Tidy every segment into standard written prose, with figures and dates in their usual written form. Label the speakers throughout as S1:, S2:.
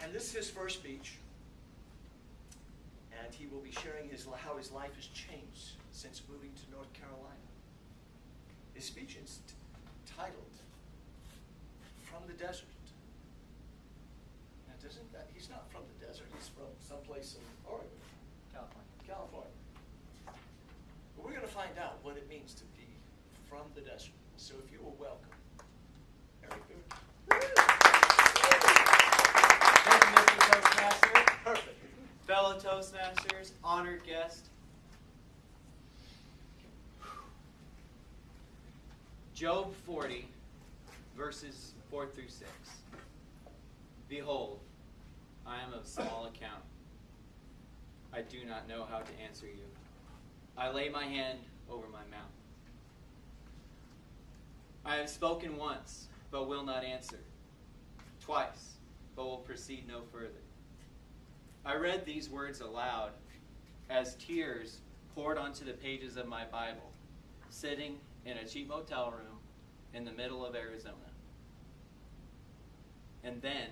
S1: And this is his first speech. And he will be sharing how his life has changed since moving to North Carolina. His speech is titled, From the Desert. Now, he's not from the desert. He's from someplace in Oregon. California. But we're going to find out what it means to be from the desert. So if you will welcome Eric Boone.
S2: Thank you, Mr. Toastmaster.
S1: Perfect.
S2: Fellow Toastmasters, honored guest. Job 40, verses 4 through 6. Behold, I am of small account. I do not know how to answer you. I lay my hand over my mouth. I have spoken once, but will not answer. Twice, but will proceed no further. I read these words aloud as tears poured onto the pages of my Bible, sitting in a cheap motel room in the middle of Arizona. And then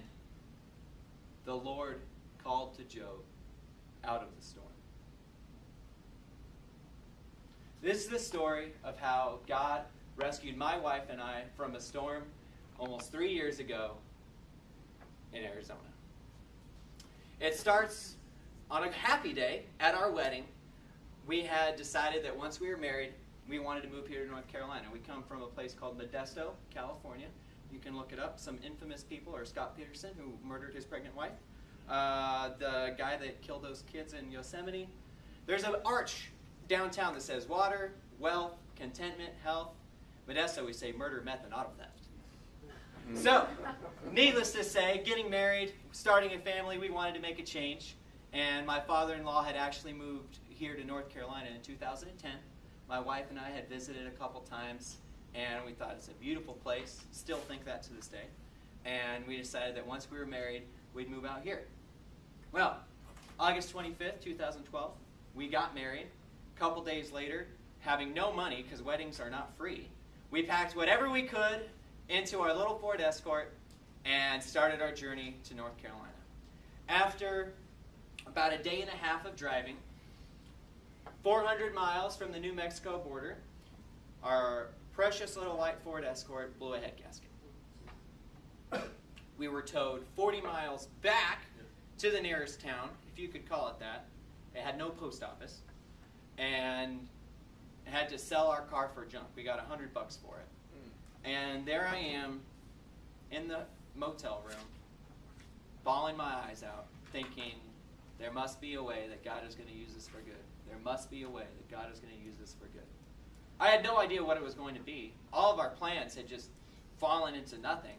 S2: the Lord called to Job out of the storm. This is the story of how God rescued my wife and I from a storm almost 3 years ago in Arizona. It starts on a happy day at our wedding. We had decided that once we were married, we wanted to move here to North Carolina. We come from a place called Modesto, California. You can look it up. Some infamous people are Scott Peterson, who murdered his pregnant wife. The guy that killed those kids in Yosemite. There's an arch downtown that says water, wealth, contentment, health. Modesto, we say murder, meth, and auto theft. So, needless to say, getting married, starting a family, we wanted to make a change. And my father-in-law had actually moved here to North Carolina in 2010. My wife and I had visited a couple times, and we thought it's a beautiful place. Still think that to this day. And we decided that once we were married, we'd move out here. Well, August 25th, 2012, we got married. A couple days later, having no money, because weddings are not free, we packed whatever we could into our little Ford Escort and started our journey to North Carolina. After about a day and a half of driving, 400 miles from the New Mexico border, our precious little white Ford Escort blew a head gasket. We were towed 40 miles back to the nearest town, if you could call it that. It had no post office, and had to sell our car for junk. We got $100 for it. And there I am in the motel room, bawling my eyes out, thinking there must be a way that God is going to use this for good. There must be a way that God is going to use this for good. I had no idea what it was going to be. All of our plans had just fallen into nothing.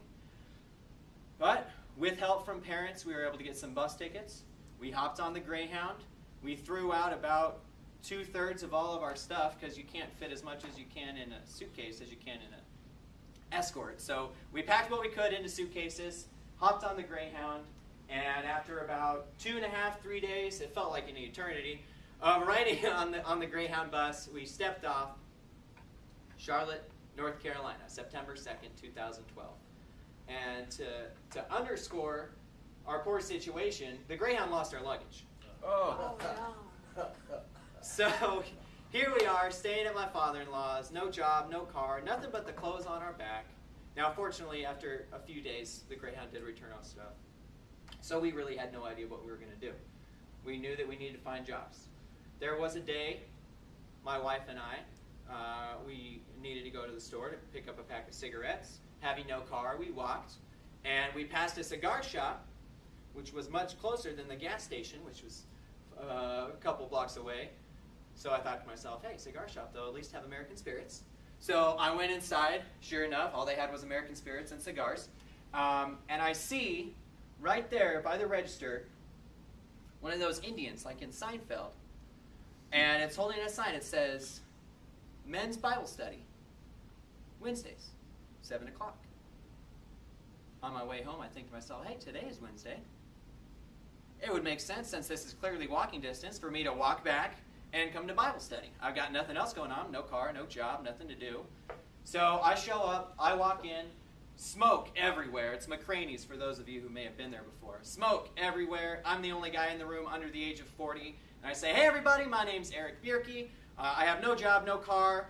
S2: But with help from parents, we were able to get some bus tickets. We hopped on the Greyhound. We threw out about 2/3 of all of our stuff because you can't fit as much as you can in a suitcase as you can in an Escort. So we packed what we could into suitcases, hopped on the Greyhound, and after about 2.5, 3 days, it felt like an eternity, riding on the Greyhound bus, we stepped off Charlotte, North Carolina, September 2nd, 2012. And to underscore our poor situation, the Greyhound lost our luggage.
S1: Oh,
S3: no.
S2: So here we are, staying at my father-in-law's, no job, no car, nothing but the clothes on our back. Now, fortunately, after a few days, the Greyhound did return our stuff. So we really had no idea what we were going to do. We knew that we needed to find jobs. There was a day, my wife and I, we needed to go to the store to pick up a pack of cigarettes. Having no car, we walked, and we passed a cigar shop, which was much closer than the gas station, which was a couple blocks away. So I thought to myself, hey, cigar shop, they'll at least have American spirits. So I went inside. Sure enough, all they had was American spirits and cigars. And I see right there by the register one of those Indians, like in Seinfeld. And it's holding a sign. It says, Men's Bible Study, Wednesdays, 7 o'clock. On my way home, I think to myself, hey, today is Wednesday. It would make sense, since this is clearly walking distance, for me to walk back and come to Bible study. I've got nothing else going on, no car, no job, nothing to do. So I show up, I walk in, Smoke everywhere. It's McCraney's for those of you who may have been there before. Smoke everywhere. I'm the only guy in the room under the age of 40. And I say, hey everybody, my name's Eric Bierke. I have no job, no car,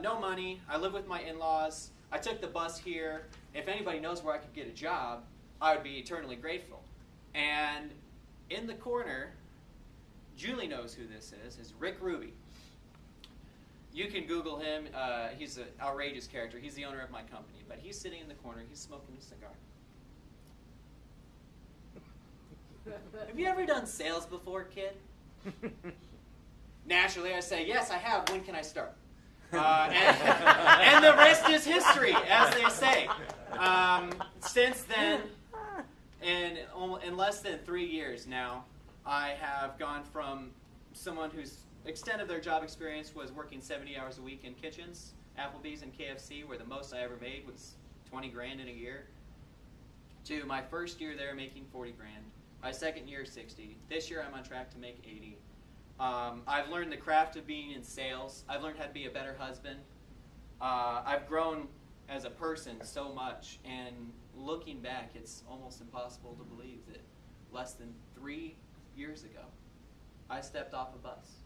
S2: no money. I live with my in-laws. I took the bus here. If anybody knows where I could get a job, I would be eternally grateful. And in the corner, Julie knows who this is Rick Ruby. You can Google him. He's an outrageous character. He's the owner of my company. But he's sitting in the corner. He's smoking a cigar. Have you ever done sales before, kid? Naturally, I say, yes, I have. When can I start? And the rest is history, as they say. Since then, in less than 3 years now, I have gone from someone whose extent of their job experience was working 70 hours a week in kitchens, Applebee's and KFC, where the most I ever made was 20 grand in a year, to my first year there making 40 grand, my second year 60. This year I'm on track to make 80. I've learned the craft of being in sales. I've learned how to be a better husband. I've grown as a person so much, and looking back, it's almost impossible to believe that less than 3 years ago, I stepped off a bus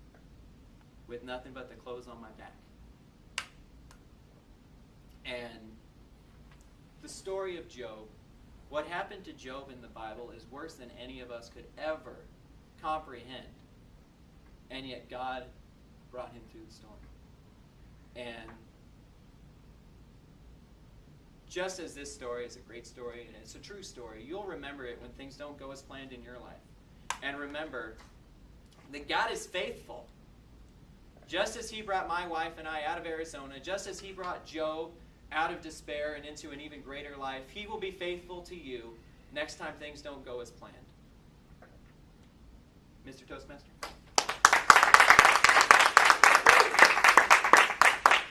S2: with nothing but the clothes on my back. And the story of Job, what happened to Job in the Bible is worse than any of us could ever comprehend. And yet God brought him through the storm. And just as this story is a great story and it's a true story, you'll remember it when things don't go as planned in your life. And remember that God is faithful. Just as he brought my wife and I out of Arizona, just as he brought Job out of despair and into an even greater life, he will be faithful to you next time things don't go as planned. Mr. Toastmaster?